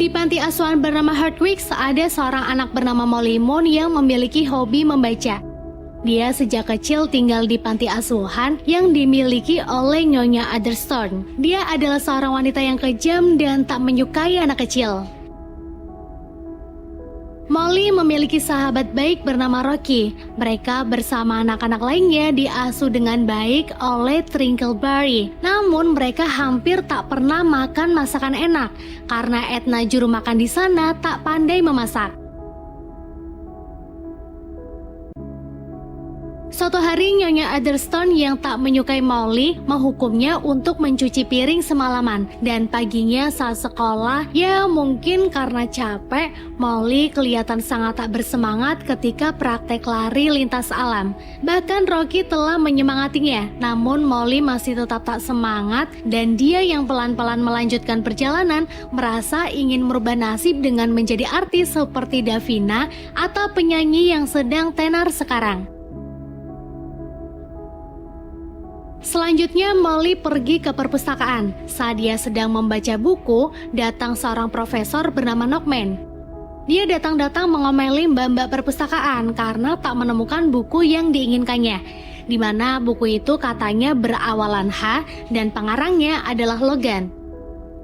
Di panti asuhan bernama Hardwicks, ada seorang anak bernama Molly Moon yang memiliki hobi membaca. Dia sejak kecil tinggal di panti asuhan yang dimiliki oleh Nyonya Adderstone. Dia adalah seorang wanita yang kejam dan tak menyukai anak kecil. Molly memiliki sahabat baik bernama Rocky. Mereka bersama anak-anak lainnya diasuh dengan baik oleh Trinkleberry. Namun mereka hampir tak pernah makan masakan enak karena Edna juru makan di sana tak pandai memasak. Suatu hari Nyonya Adderstone yang tak menyukai Molly menghukumnya untuk mencuci piring semalaman. Dan paginya saat sekolah, ya mungkin karena capek, Molly kelihatan sangat tak bersemangat ketika praktek lari lintas alam. Bahkan Rocky telah menyemangatinya, namun Molly masih tetap tak semangat dan dia yang pelan-pelan melanjutkan perjalanan merasa ingin merubah nasib dengan menjadi artis seperti Davina atau penyanyi yang sedang tenar sekarang. Selanjutnya Molly pergi ke perpustakaan. Saat dia sedang membaca buku, datang seorang profesor bernama Knockman. Dia datang-datang mengomeli mbak-mbak perpustakaan karena tak menemukan buku yang diinginkannya, di mana buku itu katanya berawalan H dan pengarangnya adalah Logan.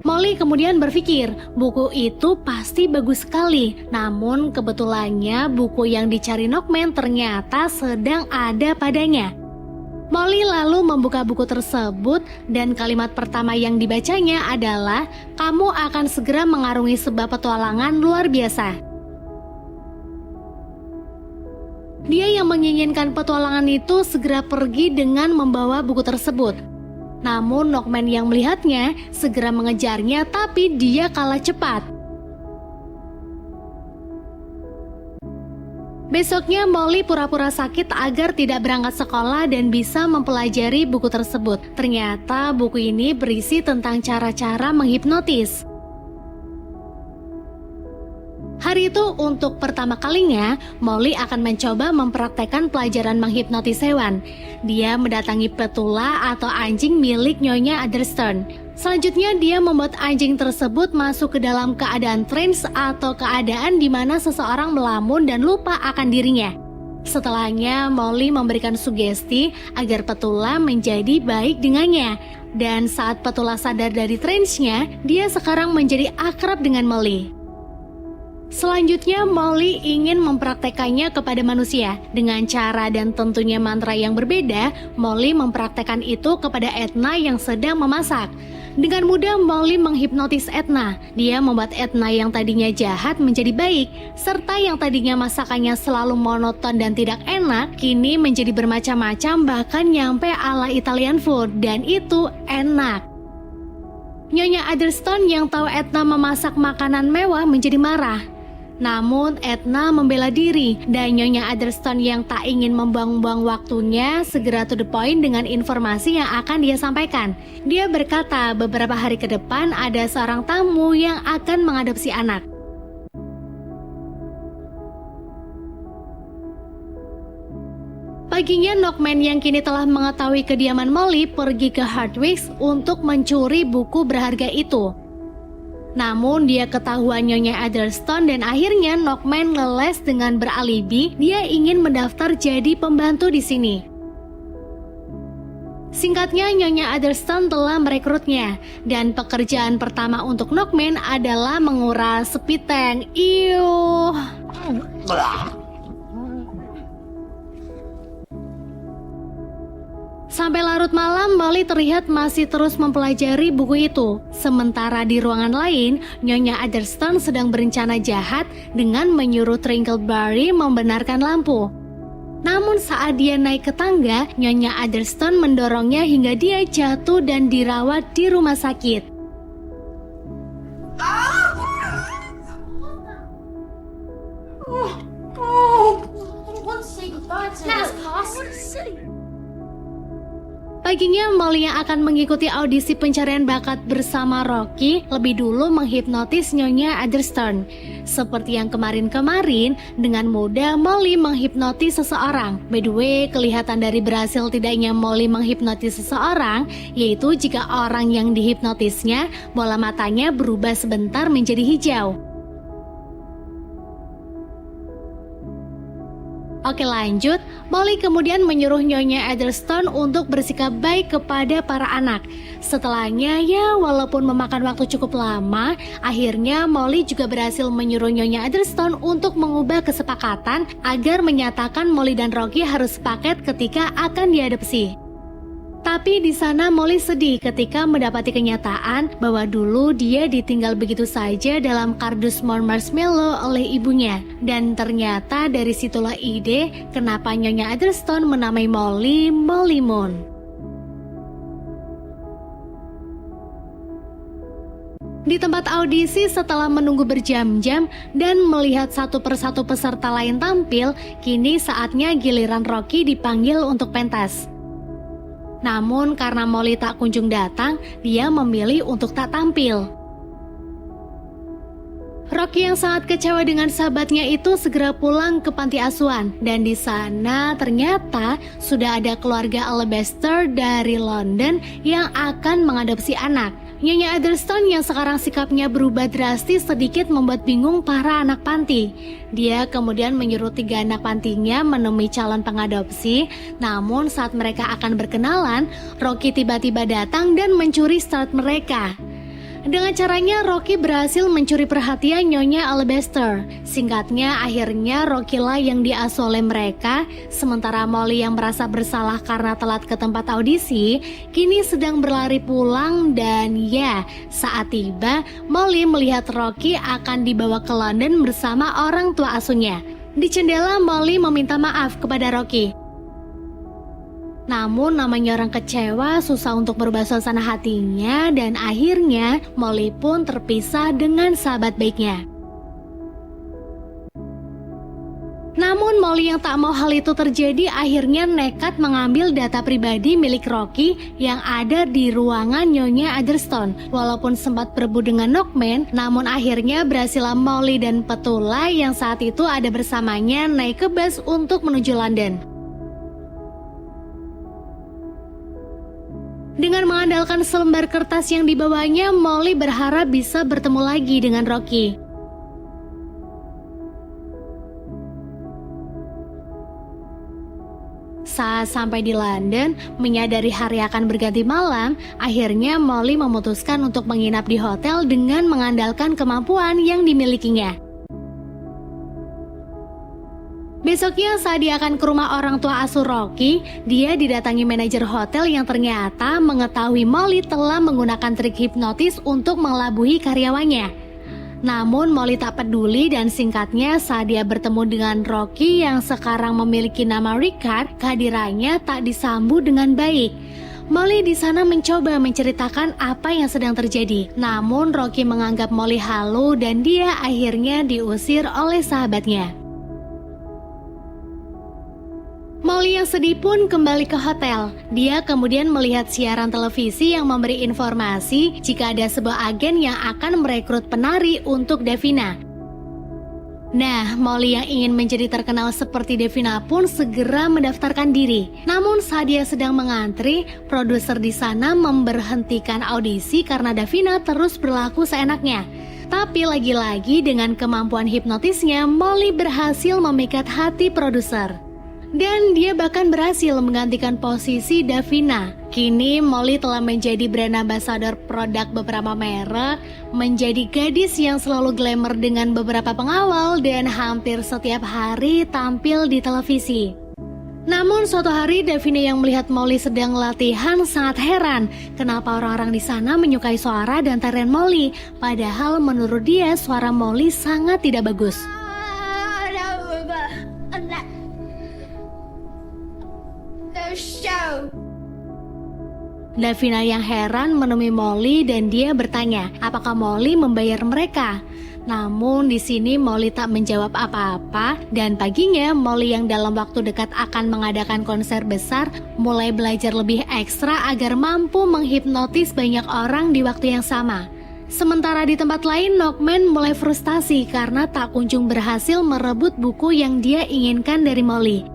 Molly kemudian berpikir, buku itu pasti bagus sekali. Namun kebetulannya buku yang dicari Knockman ternyata sedang ada padanya. Molly lalu membuka buku tersebut dan kalimat pertama yang dibacanya adalah, "Kamu akan segera mengarungi sebuah petualangan luar biasa." Dia yang menginginkan petualangan itu segera pergi dengan membawa buku tersebut. Namun Knockman yang melihatnya segera mengejarnya, tapi dia kalah cepat. Besoknya Molly pura-pura sakit agar tidak berangkat sekolah dan bisa mempelajari buku tersebut. Ternyata buku ini berisi tentang cara-cara menghipnotis. Hari itu untuk pertama kalinya, Molly akan mencoba mempraktekkan pelajaran menghipnotis hewan. Dia mendatangi Petula atau anjing milik Nyonya Adderstone. Selanjutnya dia membuat anjing tersebut masuk ke dalam keadaan trance atau keadaan di mana seseorang melamun dan lupa akan dirinya. Setelahnya Molly memberikan sugesti agar Petula menjadi baik dengannya. Dan saat Petula sadar dari trance-nya, dia sekarang menjadi akrab dengan Molly. Selanjutnya Molly ingin mempraktekannya kepada manusia. Dengan cara dan tentunya mantra yang berbeda, Molly mempraktekkan itu kepada Edna yang sedang memasak. Dengan mudah Molly menghipnotis Edna. Dia membuat Edna yang tadinya jahat menjadi baik, serta yang tadinya masakannya selalu monoton dan tidak enak, kini menjadi bermacam-macam bahkan nyampe ala Italian food, dan itu enak. Nyonya Adderstone yang tahu Edna memasak makanan mewah menjadi marah. Namun Edna membela diri dan Nyonya Adderstone yang tak ingin membuang-buang waktunya segera to the point dengan informasi yang akan dia sampaikan. Dia berkata beberapa hari ke depan ada seorang tamu yang akan mengadopsi anak. Paginya Knockman yang kini telah mengetahui kediaman Molly pergi ke Hardwicks untuk mencuri buku berharga itu. Namun dia ketahuan Nyonya Adderstone dan akhirnya Knockman leles dengan beralibi dia ingin mendaftar jadi pembantu di sini. Singkatnya Nyonya Adderstone telah merekrutnya dan pekerjaan pertama untuk Knockman adalah menguras speed tank. Iuh. Sampai larut malam, Molly terlihat masih terus mempelajari buku itu. Sementara di ruangan lain, Nyonya Adderstone sedang berencana jahat dengan menyuruh Trinkleberry membenarkan lampu. Namun saat dia naik ke tangga, Nyonya Adderstone mendorongnya hingga dia jatuh dan dirawat di rumah sakit. Paginya, Molly yang akan mengikuti audisi pencarian bakat bersama Rocky lebih dulu menghipnotis Nyonya Adderstone. Seperti yang kemarin-kemarin, dengan mudah Molly menghipnotis seseorang. By the way, kelihatan dari berhasil tidaknya Molly menghipnotis seseorang, yaitu jika orang yang dihipnotisnya, bola matanya berubah sebentar menjadi hijau. Oke lanjut, Molly kemudian menyuruh Nyonya Adderstone untuk bersikap baik kepada para anak. Setelahnya ya walaupun memakan waktu cukup lama, akhirnya Molly juga berhasil menyuruh Nyonya Adderstone untuk mengubah kesepakatan agar menyatakan Molly dan Rocky harus sepaket ketika akan diadopsi. Tapi di sana Molly sedih ketika mendapati kenyataan bahwa dulu dia ditinggal begitu saja dalam kardus marshmallow oleh ibunya. Dan ternyata dari situlah ide kenapa Nyonya Adderstone menamai Molly Molly Moon. Di tempat audisi setelah menunggu berjam-jam dan melihat satu persatu peserta lain tampil, kini saatnya giliran Rocky dipanggil untuk pentas. Namun karena Molly tak kunjung datang, dia memilih untuk tak tampil. Rocky yang sangat kecewa dengan sahabatnya itu segera pulang ke panti asuhan, dan di sana ternyata sudah ada keluarga Alabaster dari London yang akan mengadopsi anak. Nyonya Adderstone yang sekarang sikapnya berubah drastis sedikit membuat bingung para anak panti. Dia kemudian menyuruh 3 anak pantinya menemui calon pengadopsi. Namun saat mereka akan berkenalan, Rocky tiba-tiba datang dan mencuri start mereka. Dengan caranya Rocky berhasil mencuri perhatian Nyonya Alabaster. Singkatnya akhirnya Rocky lah yang diasuh oleh mereka. Sementara Molly yang merasa bersalah karena telat ke tempat audisi, kini sedang berlari pulang. Dan ya, saat tiba Molly melihat Rocky akan dibawa ke London bersama orang tua asuhnya. Di jendela Molly meminta maaf kepada Rocky. Namun namanya orang kecewa susah untuk berubah suasana hatinya, dan akhirnya Molly pun terpisah dengan sahabat baiknya. Namun Molly yang tak mau hal itu terjadi akhirnya nekat mengambil data pribadi milik Rocky yang ada di ruangan Nyonya Adderstone. Walaupun sempat berebut dengan Knockman, namun akhirnya berhasil Molly dan Petula yang saat itu ada bersamanya naik ke bus untuk menuju London. Dengan mengandalkan selembar kertas yang dibawanya, Molly berharap bisa bertemu lagi dengan Rocky. Saat sampai di London, menyadari hari akan berganti malam, akhirnya Molly memutuskan untuk menginap di hotel dengan mengandalkan kemampuan yang dimilikinya. Besoknya saat dia akan ke rumah orang tua asuh Rocky, dia didatangi manajer hotel yang ternyata mengetahui Molly telah menggunakan trik hipnotis untuk mengelabuhi karyawannya. Namun Molly tak peduli dan singkatnya saat dia bertemu dengan Rocky yang sekarang memiliki nama Richard, kehadirannya tak disambut dengan baik. Molly di sana mencoba menceritakan apa yang sedang terjadi. Namun Rocky menganggap Molly halu dan dia akhirnya diusir oleh sahabatnya. Molly yang sedih pun kembali ke hotel. Dia kemudian melihat siaran televisi yang memberi informasi jika ada sebuah agen yang akan merekrut penari untuk Davina. Nah, Molly yang ingin menjadi terkenal seperti Davina pun segera mendaftarkan diri. Namun saat dia sedang mengantri, produser di sana memberhentikan audisi karena Davina terus berlaku seenaknya. Tapi lagi-lagi dengan kemampuan hipnotisnya, Molly berhasil memikat hati produser. Dan dia bahkan berhasil menggantikan posisi Davina. Kini Molly telah menjadi brand ambassador produk beberapa merek, menjadi gadis yang selalu glamour dengan beberapa pengawal dan hampir setiap hari tampil di televisi. Namun suatu hari Davina yang melihat Molly sedang latihan sangat heran kenapa orang-orang di sana menyukai suara dan tarian Molly, padahal menurut dia suara Molly sangat tidak bagus. Davina yang heran menemui Molly dan dia bertanya apakah Molly membayar mereka. Namun di sini Molly tak menjawab apa-apa dan paginya Molly yang dalam waktu dekat akan mengadakan konser besar mulai belajar lebih ekstra agar mampu menghipnotis banyak orang di waktu yang sama. Sementara di tempat lain Knockman mulai frustasi karena tak kunjung berhasil merebut buku yang dia inginkan dari Molly.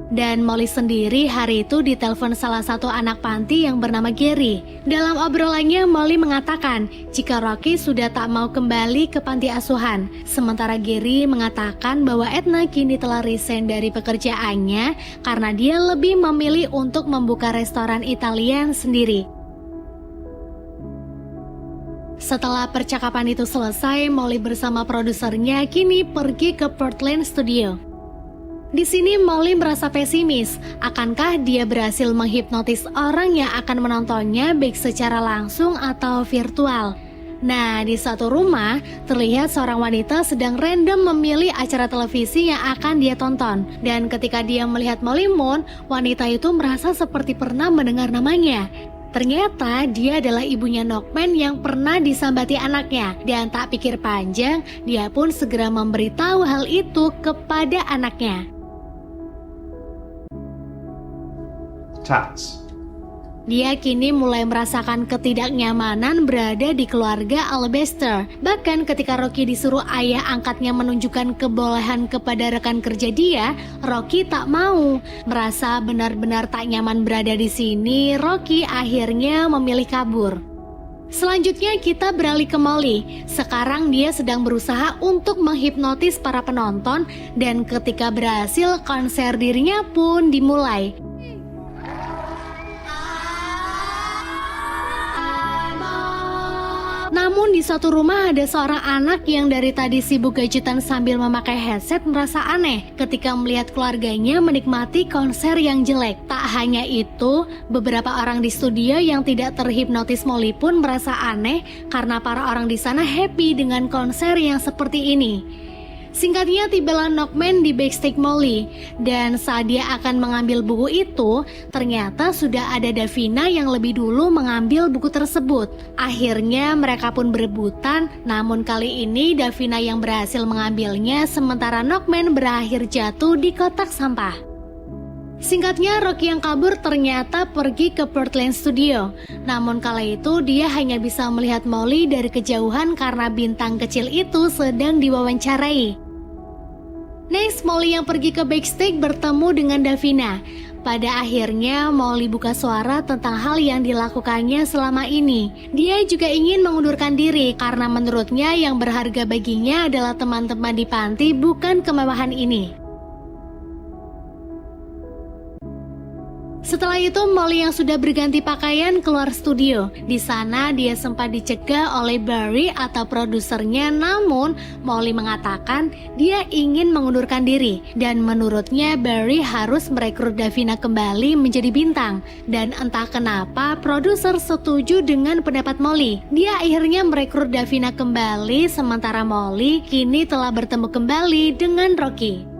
Dan Molly sendiri hari itu ditelepon salah satu anak panti yang bernama Gary. Dalam obrolannya Molly mengatakan jika Rocky sudah tak mau kembali ke panti asuhan. Sementara Gary mengatakan bahwa Edna kini telah resign dari pekerjaannya karena dia lebih memilih untuk membuka restoran Italian sendiri. Setelah percakapan itu selesai, Molly bersama produsernya kini pergi ke Portland Studio. Di sini Molly merasa pesimis, akankah dia berhasil menghipnotis orang yang akan menontonnya baik secara langsung atau virtual. Nah, di satu rumah terlihat seorang wanita sedang random memilih acara televisi yang akan dia tonton. Dan ketika dia melihat Molly Moon, wanita itu merasa seperti pernah mendengar namanya. Ternyata dia adalah ibunya Knockman yang pernah disambati anaknya. Dan tak pikir panjang, dia pun segera memberitahu hal itu kepada anaknya. Tats. Dia kini mulai merasakan ketidaknyamanan berada di keluarga Alabester. Bahkan ketika Rocky disuruh ayah angkatnya menunjukkan kebolehan kepada rekan kerja dia, Rocky tak mau. Merasa benar-benar tak nyaman berada di sini, Rocky akhirnya memilih kabur. Selanjutnya kita beralih ke Molly. Sekarang dia sedang berusaha untuk menghipnotis para penonton dan ketika berhasil konser dirinya pun dimulai. Namun di suatu rumah ada seorang anak yang dari tadi sibuk gadgetan sambil memakai headset merasa aneh ketika melihat keluarganya menikmati konser yang jelek. Tak hanya itu, beberapa orang di studio yang tidak terhipnotis Molly pun merasa aneh karena para orang di sana happy dengan konser yang seperti ini. Singkatnya tibalah Knockman di backstage Molly dan saat dia akan mengambil buku itu, ternyata sudah ada Davina yang lebih dulu mengambil buku tersebut. Akhirnya mereka pun berebutan, namun kali ini Davina yang berhasil mengambilnya sementara Knockman berakhir jatuh di kotak sampah. Singkatnya, Rocky yang kabur ternyata pergi ke Portland Studio. Namun kala itu dia hanya bisa melihat Molly dari kejauhan karena bintang kecil itu sedang diwawancarai. Next, Molly yang pergi ke backstage bertemu dengan Davina. Pada akhirnya, Molly buka suara tentang hal yang dilakukannya selama ini. Dia juga ingin mengundurkan diri karena menurutnya yang berharga baginya adalah teman-teman di panti, bukan kemewahan ini. Setelah itu Molly yang sudah berganti pakaian keluar studio. Di sana dia sempat dicegah oleh Barry atau produsernya, namun Molly mengatakan dia ingin mengundurkan diri dan menurutnya Barry harus merekrut Davina kembali menjadi bintang. Dan entah kenapa produser setuju dengan pendapat Molly. Dia akhirnya merekrut Davina kembali sementara Molly kini telah bertemu kembali dengan Rocky.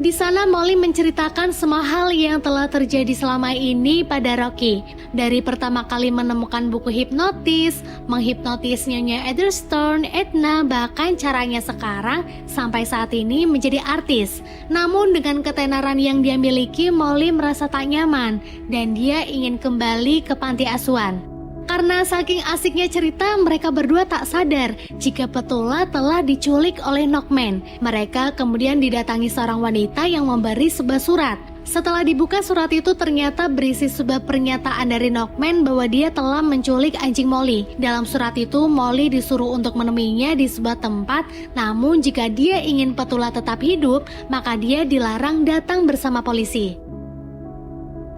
Di sana Molly menceritakan semua hal yang telah terjadi selama ini pada Rocky. Dari pertama kali menemukan buku hipnotis, menghipnotis Nyonya Edelstone, Edna, bahkan caranya sekarang sampai saat ini menjadi artis. Namun dengan ketenaran yang dia miliki, Molly merasa tak nyaman dan dia ingin kembali ke panti asuhan. Karena saking asiknya cerita, mereka berdua tak sadar jika Petula telah diculik oleh Knockman. Mereka kemudian didatangi seorang wanita yang memberi sebuah surat. Setelah dibuka surat itu ternyata berisi sebuah pernyataan dari Knockman bahwa dia telah menculik anjing Molly. Dalam surat itu Molly disuruh untuk menemuinya di sebuah tempat, namun jika dia ingin Petula tetap hidup, maka dia dilarang datang bersama polisi.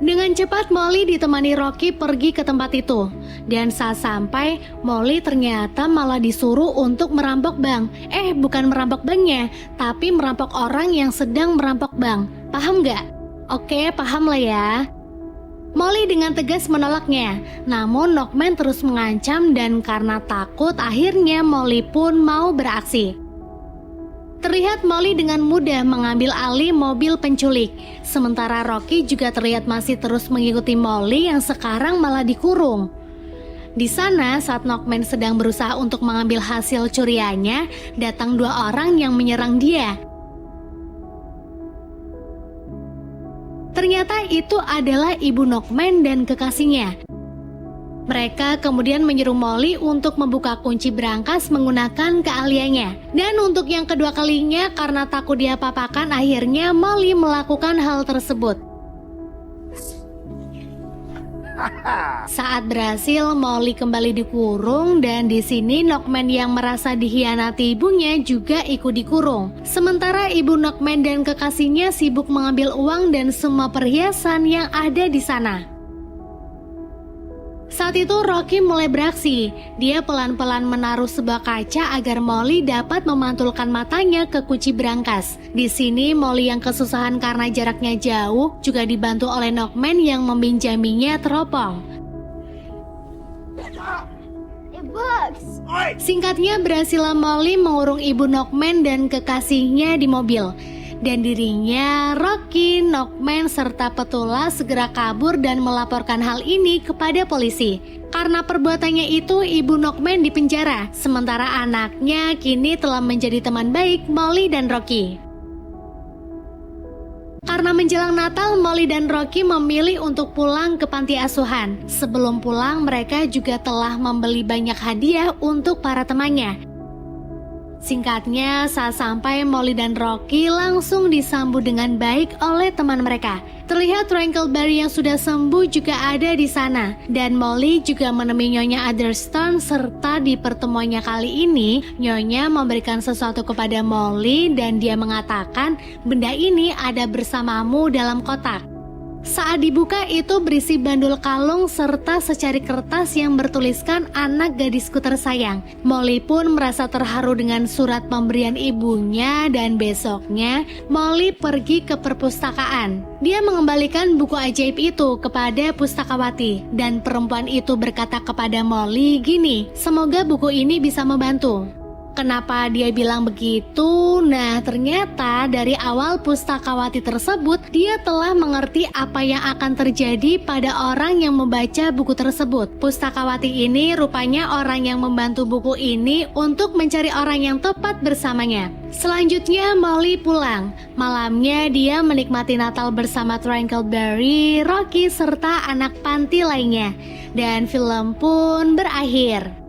Dengan cepat Molly ditemani Rocky pergi ke tempat itu. Dan saat sampai, Molly ternyata malah disuruh untuk merampok bank. Bukan merampok banknya, tapi merampok orang yang sedang merampok bank. Paham nggak? Oke, paham lah ya. Molly dengan tegas menolaknya. Namun Knockman terus mengancam dan karena takut akhirnya Molly pun mau beraksi. Terlihat Molly dengan mudah mengambil alih mobil penculik. Sementara Rocky juga terlihat masih terus mengikuti Molly yang sekarang malah dikurung. Di sana, saat Knockman sedang berusaha untuk mengambil hasil curiannya, datang 2 orang yang menyerang dia. Ternyata itu adalah ibu Knockman dan kekasihnya. Mereka kemudian menyuruh Molly untuk membuka kunci brankas menggunakan keahliannya. Dan untuk yang kedua kalinya, karena takut diapa-apakan, akhirnya Molly melakukan hal tersebut. Saat berhasil, Molly kembali dikurung dan di sini Knockman yang merasa dikhianati ibunya juga ikut dikurung. Sementara ibu Knockman dan kekasihnya sibuk mengambil uang dan semua perhiasan yang ada di sana. Saat itu Rocky mulai beraksi. Dia pelan-pelan menaruh sebuah kaca agar Molly dapat memantulkan matanya ke kunci brankas. Di sini Molly yang kesusahan karena jaraknya jauh juga dibantu oleh Knockman yang meminjaminya teropong. Singkatnya, berhasillah Molly mengurung ibu Knockman dan kekasihnya di mobil. Dan dirinya, Rocky, Knockman, serta Petula segera kabur dan melaporkan hal ini kepada polisi. Karena perbuatannya itu, ibu Knockman dipenjara, sementara anaknya kini telah menjadi teman baik Molly dan Rocky. Karena menjelang Natal, Molly dan Rocky memilih untuk pulang ke panti asuhan. Sebelum pulang, mereka juga telah membeli banyak hadiah untuk para temannya. Singkatnya, saat sampai, Molly dan Rocky langsung disambut dengan baik oleh teman mereka. Terlihat Twinkleberry yang sudah sembuh juga ada di sana. Dan Molly juga menemui Nyonya Adderstone, serta di pertemuannya kali ini, Nyonya memberikan sesuatu kepada Molly dan dia mengatakan, benda ini ada bersamamu dalam kotak. Saat dibuka itu berisi bandul kalung serta secari kertas yang bertuliskan anak gadisku tersayang. Molly pun merasa terharu dengan surat pemberian ibunya dan besoknya Molly pergi ke perpustakaan. Dia mengembalikan buku ajaib itu kepada pustakawati dan perempuan itu berkata kepada Molly gini, semoga buku ini bisa membantu. Kenapa dia bilang begitu? Nah, ternyata dari awal pustakawati tersebut, dia telah mengerti apa yang akan terjadi pada orang yang membaca buku tersebut. Pustakawati ini rupanya orang yang membantu buku ini untuk mencari orang yang tepat bersamanya. Selanjutnya, Molly pulang. Malamnya, dia menikmati Natal bersama Twinkleberry, Rocky, serta anak panti lainnya. Dan film pun berakhir.